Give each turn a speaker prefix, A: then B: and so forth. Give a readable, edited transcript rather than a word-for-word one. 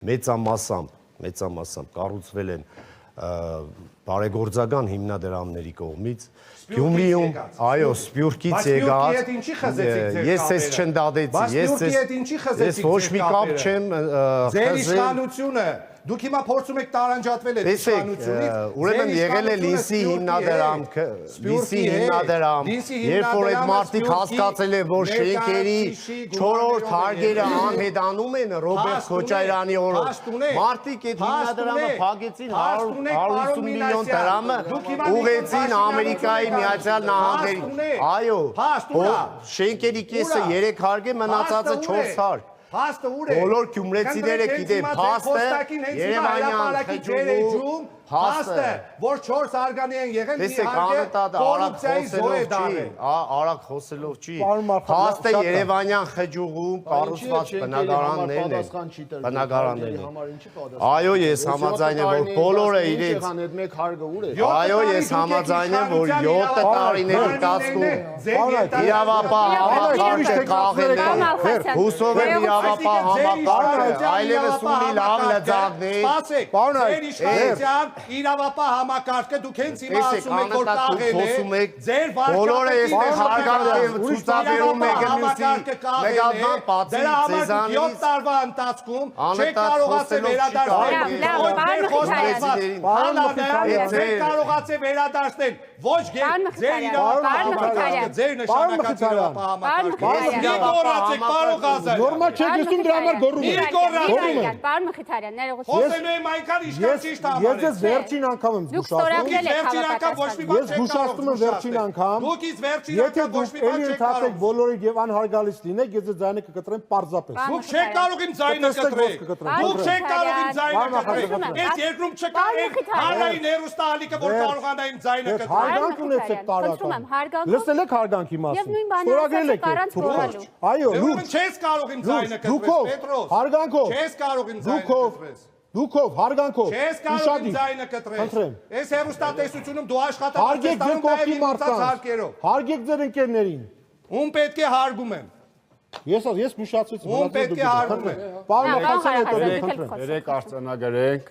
A: մեծամասամբ կառուցվել են բարեգործական հիմնադրամների կողմից Գյումրիում, այո, Սփյուռքից եկած, ես ես չնդադեցի, ես ոչ մի կապ չեմ
B: ձեր իշխանությունը, դուք հիմա փորձում եք տարանջատվել այդ իշխանությունից,
A: ուրեմն եղել է Լինսի հիմնադրամ, երբ որ այդ մարդիկ հասկացել են, որ շենքերի 4-րդ հարկերը անհետանում են Ռոբերտ Քոչարյանի օրոք, մարդիկ այդ հիմնադրամը փակեցին 150 միլիոն դրամը ուղղեցին Ամերիկայի Միացյալ Նահանգներին, այո, շենքերի կեսը 3 հարկ է, մնացածը 4 հարկ բոլոր գյումրեցիները գիտեն, փաստը Երևանյան խճուղում,
B: փաստը, որ 4 հարգանի են եղել, իհարկե կոռուպցիայի զոհ է դառել։
A: Արագ խոսելով չի, փաստը Երևանյան խճուղում կառուցված բնակարաններն են։ Այո, ես համաձայն եմ, որ բոլորը իրենց Այո, ես համաձայն եմ, որ 7 տարիների ընթացքում իրավապահ համակարգը կաղել է, հուսով եմ իրավապահ համակարգը այլևս ունի լավ լծակներ, իրավապահ համակարգը դուք հենց հիմա ասում եք, որ կաղել է, ձեր բոլորը այստեղ հարգանք ցուցաբերում եք մյուսի նկատմամբ բացի
B: դրա համար 7 տարվա ընթացքում չեք կարողացել վերադարձնել ոչ ձեր իրավապահ համակարգը, ձեր նշանակած իրավապահ համակարգը։ Մի գոռացեք, պարոն Ղազարյան։
C: Նորմալ չեք ասում դրա համար գոռում եք։
D: Պարոն Մխիթարյան, ներողություն։
B: Խոսելու եմ այնքան ինչքան ճիշտ համարեք։
C: Վերջին անգամ եմ զգուշացնում։
B: Եթե դուք էլի
C: ընդհատեք բոլորին եւ անհարգալից լինեք, ես ձայնը կկտրեմ պարզապես։
B: Դուք չեք կարող իմ ձայնը կտրեք։ Դուք չեք կարող իմ ձայնը կտրեք։ Այս երկրում չկա հանրային հեռուստաալիքը, որ կարողանա իմ ձայնը կտրել։
C: Հարգանք ունեցեք տարական։ Լսել եք հարգանքի մասը։ Ստորագրել եք։ Այո,
B: ուրեմն չես կարող իմ ձայնը կտրել, Պետրոս։
C: Հարգանքով։
B: Չես կարող իմ ձայնը կտրել։
C: Դուքով, հարգանքով։
B: Չես կարող իմ ձայնը կտրել։ Այս հեռուստատեսությունում դու աշխատանք ես
C: ստանում նաև իմ հարկերով։ Հարգեք ձեր ընկերներին։
B: Ում պետք է հարգում եմ։
C: Ես զգուշացեցի։
B: Ում պետք է հարգում եմ։
C: Պարոն Մխիթարյան,
A: երեք արձանագրենք